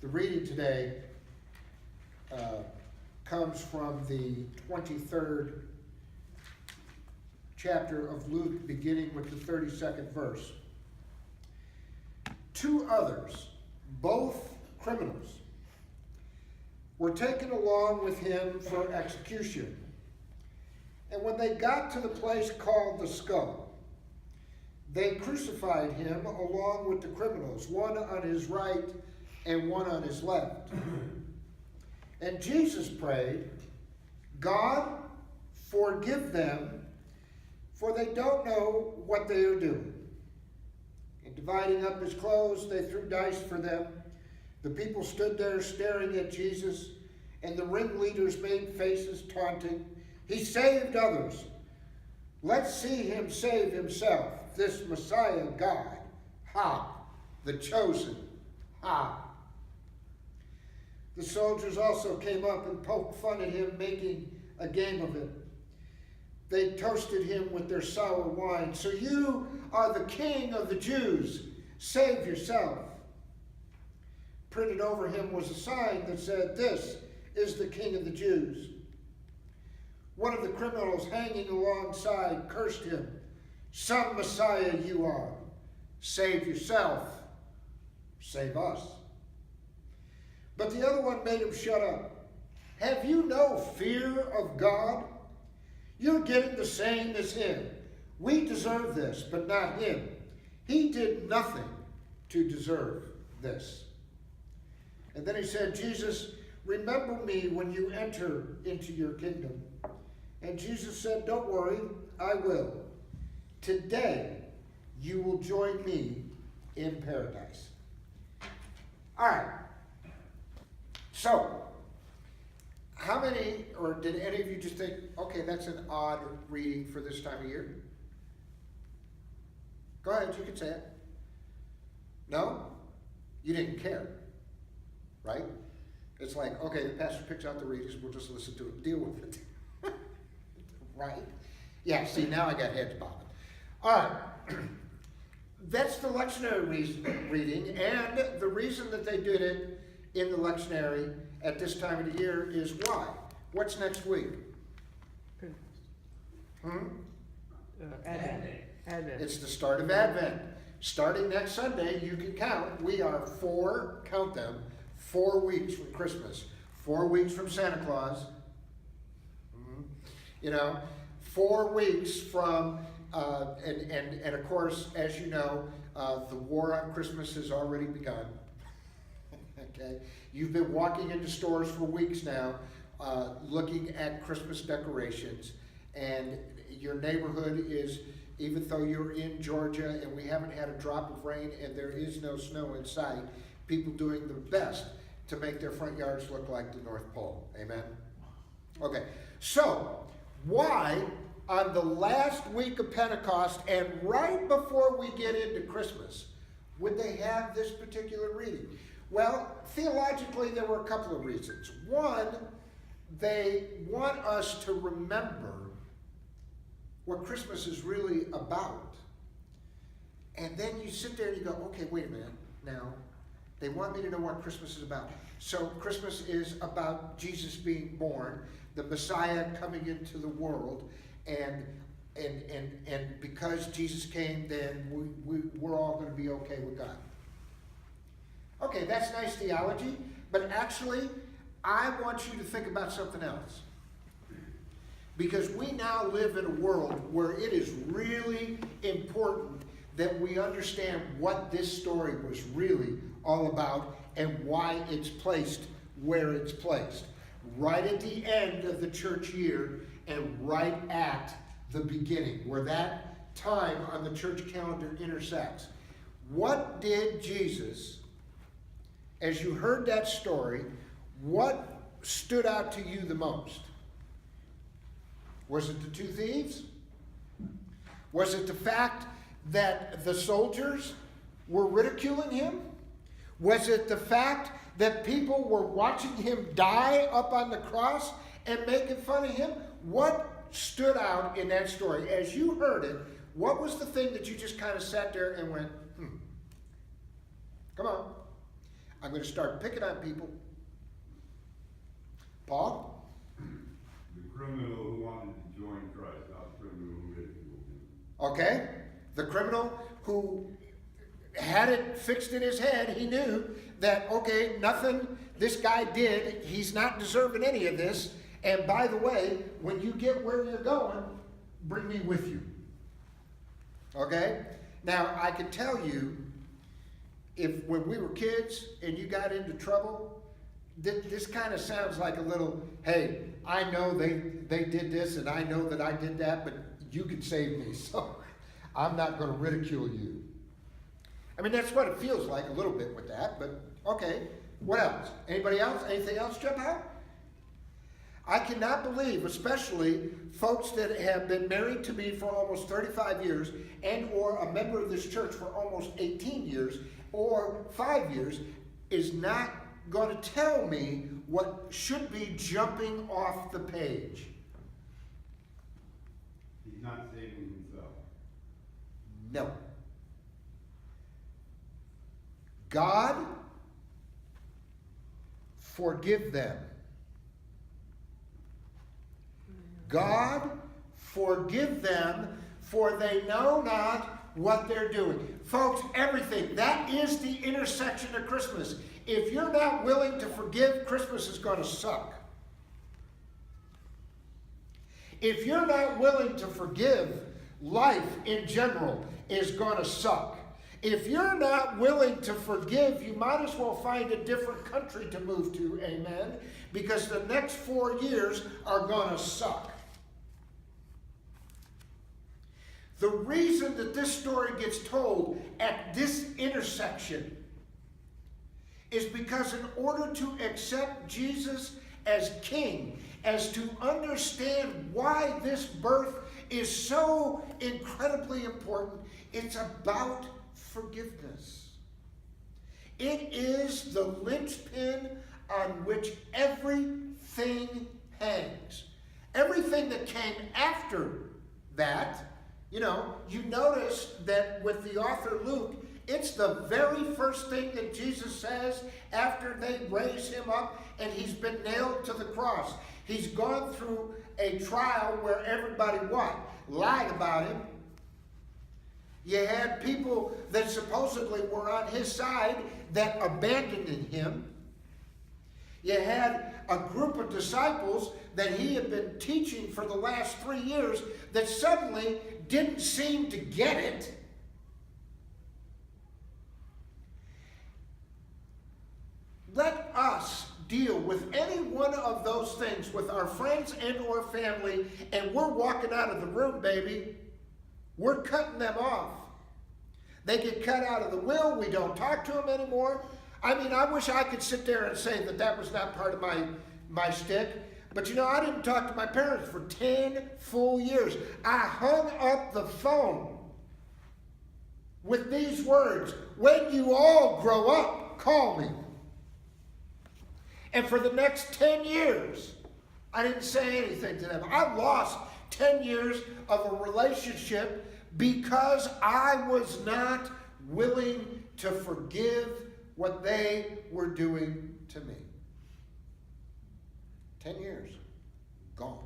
The reading today comes from the 23rd chapter of Luke, beginning with the 32nd verse. Two others, both criminals, were taken along with him for execution. And when they got to the place called the Skull, they crucified him along with the criminals, one on his right and one on his left. And Jesus prayed, "God, forgive them, for they don't know what they are doing." And dividing up his clothes, they threw dice for them. The people stood there staring at Jesus, and the ringleaders made faces taunting. "He saved others. Let's see him save himself, this Messiah God. Ha! The chosen. Ha!" The soldiers also came up and poked fun at him, making a game of it. They toasted him with their sour wine. "So you are the king of the Jews. Save yourself." Printed over him was a sign that said, "This is the King of the Jews." One of the criminals hanging alongside cursed him. "Some Messiah you are. Save yourself. Save us." But the other one made him shut up. "Have you no fear of God? You're getting the same as him. We deserve this, but not him. He did nothing to deserve this." And then he said, "Jesus, remember me when you enter into your kingdom." And Jesus said, "Don't worry, I will. Today you will join me in paradise." All right. So, how many, or did any of you just think, okay, that's an odd reading for this time of year? Go ahead, you can say it. No? You didn't care, right? It's like, okay, the pastor picks out the readings, we'll just listen to it, deal with it. Right? Yeah, see, now I got heads bobbing. All right. That's the lectionary reading, and the reason that they did it in the lectionary at this time of the year is why? What's next week? Advent. It's the start of Advent. Starting next Sunday, you can count. We are 4 weeks from Christmas. 4 weeks from Santa Claus. 4 weeks from, and of course, as you know, the war on Christmas has already begun. Okay, you've been walking into stores for weeks now, looking at Christmas decorations, and your neighborhood is, even though you're in Georgia and we haven't had a drop of rain and there is no snow in sight, people doing their best to make their front yards look like the North Pole. Amen? Okay, so why on the last week of Pentecost and right before we get into Christmas would they have this particular reading? Well, theologically, there were a couple of reasons. One, they want us to remember what Christmas is really about. And then you sit there and you go, okay, wait a minute. Now, they want me to know what Christmas is about. So Christmas is about Jesus being born, the Messiah coming into the world, and because Jesus came, then we're all going to be okay with God. Okay, that's nice theology, but actually, I want you to think about something else. Because we now live in a world where it is really important that we understand what this story was really all about and why it's placed where it's placed. Right at the end of the church year and right at the beginning, where that time on the church calendar intersects. What did Jesus, as you heard that story, what stood out to you the most? Was it the 2 thieves? Was it the fact that the soldiers were ridiculing him? Was it the fact that people were watching him die up on the cross and making fun of him? What stood out in that story? As you heard it, what was the thing that you just kind of sat there and went, Come on. I'm going to start picking on people. Paul? The criminal who wanted to join Christ, not the criminal who ridiculed him. Okay? The criminal who had it fixed in his head, he knew that, okay, nothing this guy did, he's not deserving any of this. And by the way, when you get where you're going, bring me with you. Okay? Now, I can tell you, if when we were kids and you got into trouble, this kind of sounds like a little, hey, I know they did this and I know that I did that, but you can save me, so I'm not going to ridicule you. I mean, that's what it feels like a little bit with that, but okay. What else? Anybody else? Anything else jump out? I cannot believe, especially folks that have been married to me for almost 35 years and or a member of this church for almost 18 years or 5 years, is not going to tell me what should be jumping off the page. He's not saving himself. No. God, forgive them. God, forgive them, for they know not what they're doing. Folks, everything. That is the intersection of Christmas. If you're not willing to forgive, Christmas is going to suck. If you're not willing to forgive, life in general is going to suck. If you're not willing to forgive, you might as well find a different country to move to, amen? Because the next 4 years are going to suck. The reason that this story gets told at this intersection is because in order to accept Jesus as King, as to understand why this birth is so incredibly important, it's about forgiveness. It is the linchpin on which everything hangs. Everything that came after that, you notice that with the author Luke, it's the very first thing that Jesus says after they raise him up and he's been nailed to the cross. He's gone through a trial where everybody what? Lied about him. You had people that supposedly were on his side that abandoned him. You had a group of disciples that he had been teaching for the last 3 years that suddenly didn't seem to get it. Let us deal with any one of those things with our friends and or family, and we're walking out of the room, baby. We're cutting them off. They get cut out of the will. We don't talk to them anymore. I mean, I wish I could sit there and say that was not part of my shtick. But I didn't talk to my parents for 10 full years. I hung up the phone with these words: when you all grow up, call me. And for the next 10 years, I didn't say anything to them. I lost 10 years of a relationship because I was not willing to forgive what they were doing to me. 10 years, gone.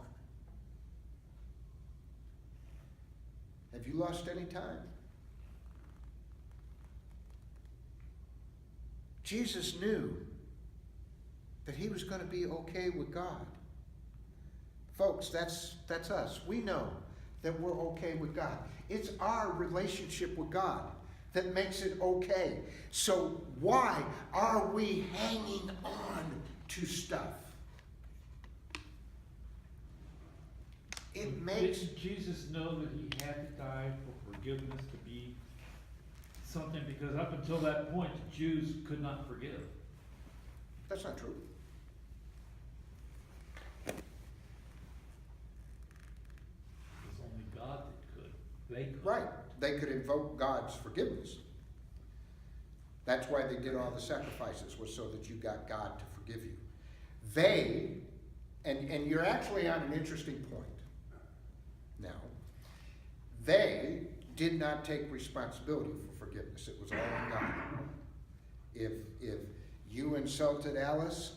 Have you lost any time? Jesus knew that he was going to be okay with God. Folks, that's us. We know that we're okay with God. It's our relationship with God that makes it okay. So why are we hanging on to stuff? It makes... Didn't Jesus know that he had to die for forgiveness to be something? Because up until that point, Jews could not forgive. That's not true. It's only God that could. They could. Right. They could invoke God's forgiveness. That's why they did all the sacrifices, was so that you got God to forgive you. They, and you're actually on an interesting point now, they did not take responsibility for forgiveness. It was all on God. If you insulted Alice,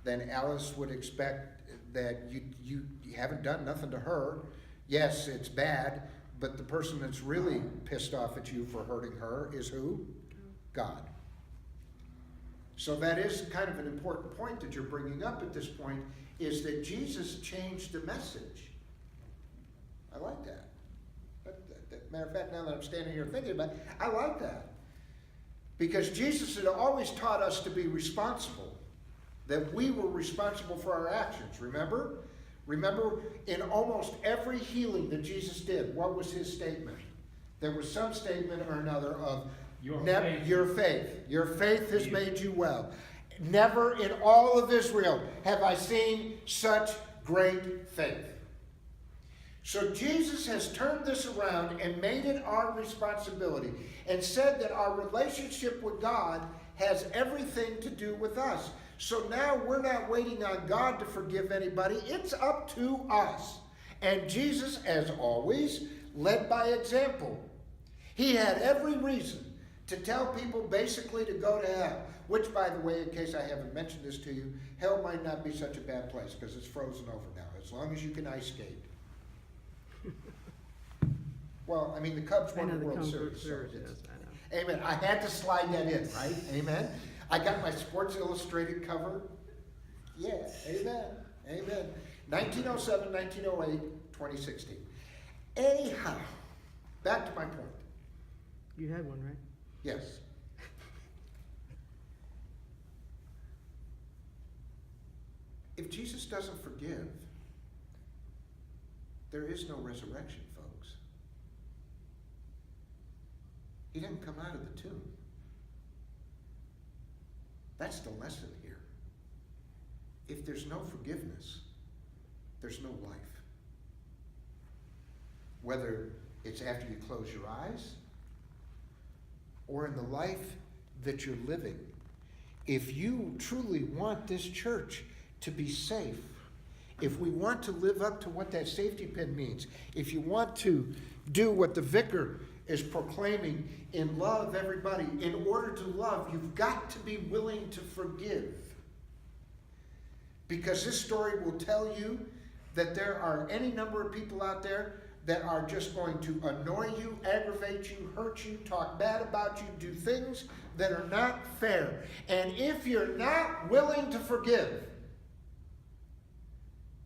then Alice would expect that you haven't done nothing to her. Yes, it's bad, but the person that's really pissed off at you for hurting her is who? God. So that is kind of an important point that you're bringing up at this point, is that Jesus changed the message. I like that. Matter of fact, now that I'm standing here thinking about it, I like that. Because Jesus had always taught us to be responsible, that we were responsible for our actions, remember? Remember, in almost every healing that Jesus did, what was his statement? There was some statement or another of, Your faith. Your faith has You. made you well. Never in all of Israel have I seen such great faith. So Jesus has turned this around and made it our responsibility and said that our relationship with God has everything to do with us. So now we're not waiting on God to forgive anybody. It's up to us. And Jesus, as always, led by example. He had every reason to tell people basically to go to hell. Which, by the way, in case I haven't mentioned this to you, hell might not be such a bad place because it's frozen over now, as long as you can ice skate. Well, I mean, the Cubs won the World Series. So I know. amen. I had to slide that in, right? Amen. I got my Sports Illustrated cover. Yeah, amen. Amen. 1907, 1908, 2016. Anyhow, back to my point. You had one, right? Yes. If Jesus doesn't forgive, there is no resurrection, folks. He didn't come out of the tomb. That's the lesson here. If there's no forgiveness, there's no life. Whether it's after you close your eyes or in the life that you're living. If you truly want this church to be safe, if we want to live up to what that safety pin means, if you want to do what the vicar is proclaiming and love everybody, in order to love, you've got to be willing to forgive. Because this story will tell you that there are any number of people out there that are just going to annoy you, aggravate you, hurt you, talk bad about you, do things that are not fair. And if you're not willing to forgive,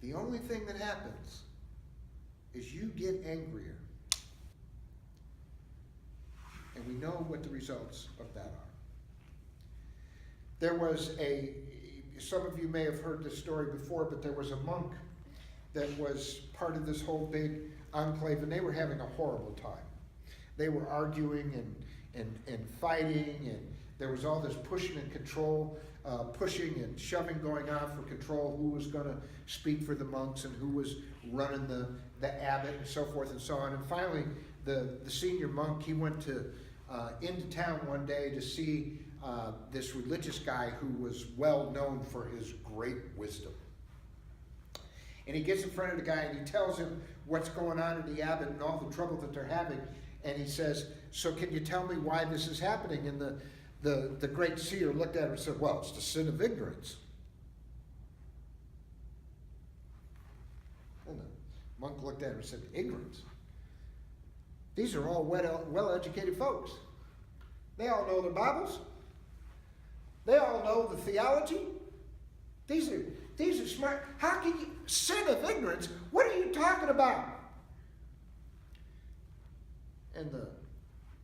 the only thing that happens is you get angrier. And we know what the results of that are. There was some of you may have heard this story before, but there was a monk that was part of this whole big enclave, and they were having a horrible time. They were arguing and fighting, and there was all this pushing and control, pushing and shoving going on for control, who was going to speak for the monks and who was running the abbot and so forth and so on. And finally, the senior monk, he went into town one day to see this religious guy who was well known for his great wisdom. And he gets in front of the guy and he tells him what's going on in the abbot and all the trouble that they're having. And he says, so can you tell me why this is happening? And the great seer looked at him and said, well, it's the sin of ignorance. And the monk looked at him and said, ignorance? These are all well-educated folks. They all know their Bibles. They all know the theology. These are smart. How can you, sin of ignorance? What are you talking about? And the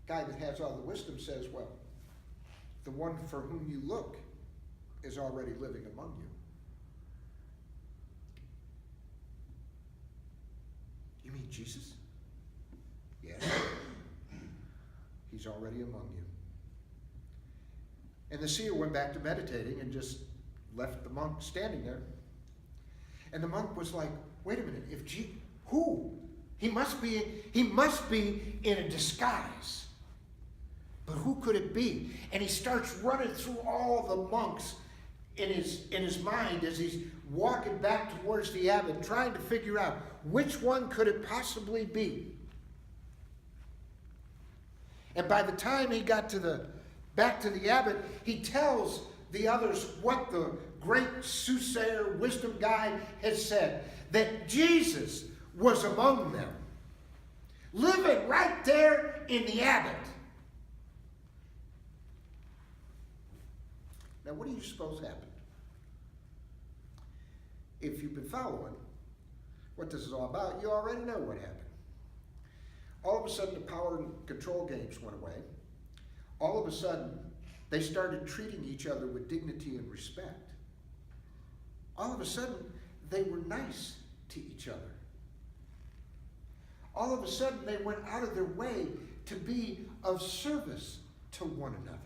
guy that has all the wisdom says, well, the one for whom you look is already living among you. You mean Jesus? Yes. He's already among you. And the seer went back to meditating and just left the monk standing there. And the monk was like, wait a minute, who? He must be in a disguise. But who could it be? And he starts running through all the monks in his mind as he's walking back towards the abbot, trying to figure out which one could it possibly be. And by the time he got to back to the abbot, he tells the others what the great soothsayer, wisdom guy has said, that Jesus was among them, living right there in the abbot. Now, what do you suppose happened? If you've been following what this is all about, you already know what happened. All of a sudden, the power and control games went away. All of a sudden, they started treating each other with dignity and respect. All of a sudden, they were nice to each other. All of a sudden, they went out of their way to be of service to one another.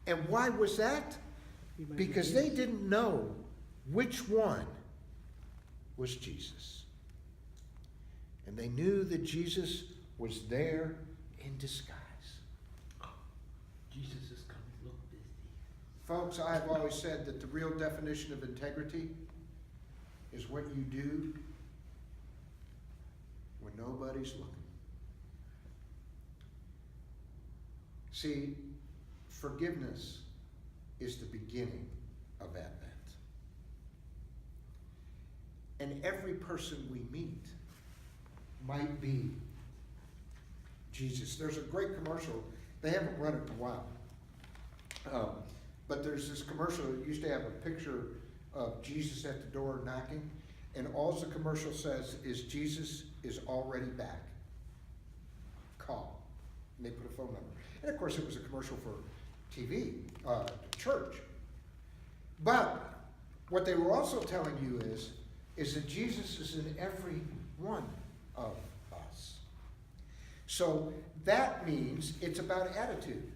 And why was that? Because they didn't know which one was Jesus. And they knew that Jesus was there in disguise. Jesus is coming, look busy. Folks, I've always said that the real definition of integrity is what you do when nobody's looking. See, forgiveness is the beginning of Advent. And every person we meet might be Jesus. There's a great commercial. They haven't run it in a while. But there's this commercial that used to have a picture of Jesus at the door knocking. And all the commercial says is Jesus is already back. Call. And they put a phone number. And of course it was a commercial for TV, church. But what they were also telling you is that Jesus is in every one of us. So that means it's about attitude.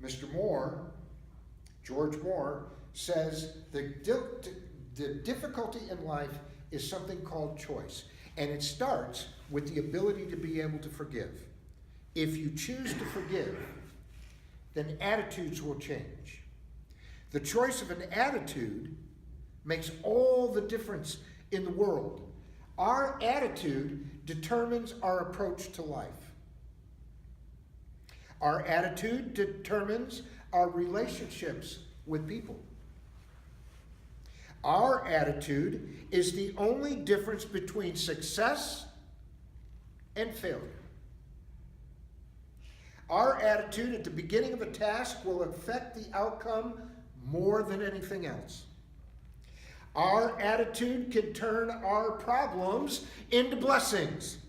Mr. Moore, George Moore, says the difficulty in life is something called choice. And it starts with the ability to be able to forgive. If you choose to forgive, then attitudes will change. The choice of an attitude makes all the difference in the world. Our attitude determines our approach to life. Our attitude determines our relationships with people. Our attitude is the only difference between success and failure. Our attitude at the beginning of a task will affect the outcome more than anything else. Our attitude can turn our problems into blessings.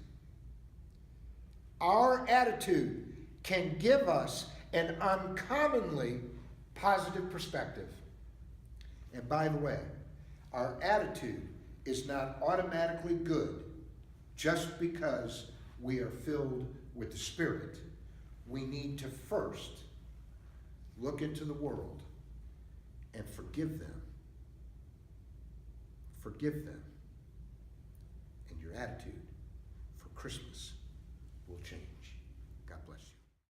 Our attitude can give us an uncommonly positive perspective. And by the way, our attitude is not automatically good just because we are filled with the Spirit. We need to first look into the world and forgive them. Forgive them. And your attitude for Christmas will change.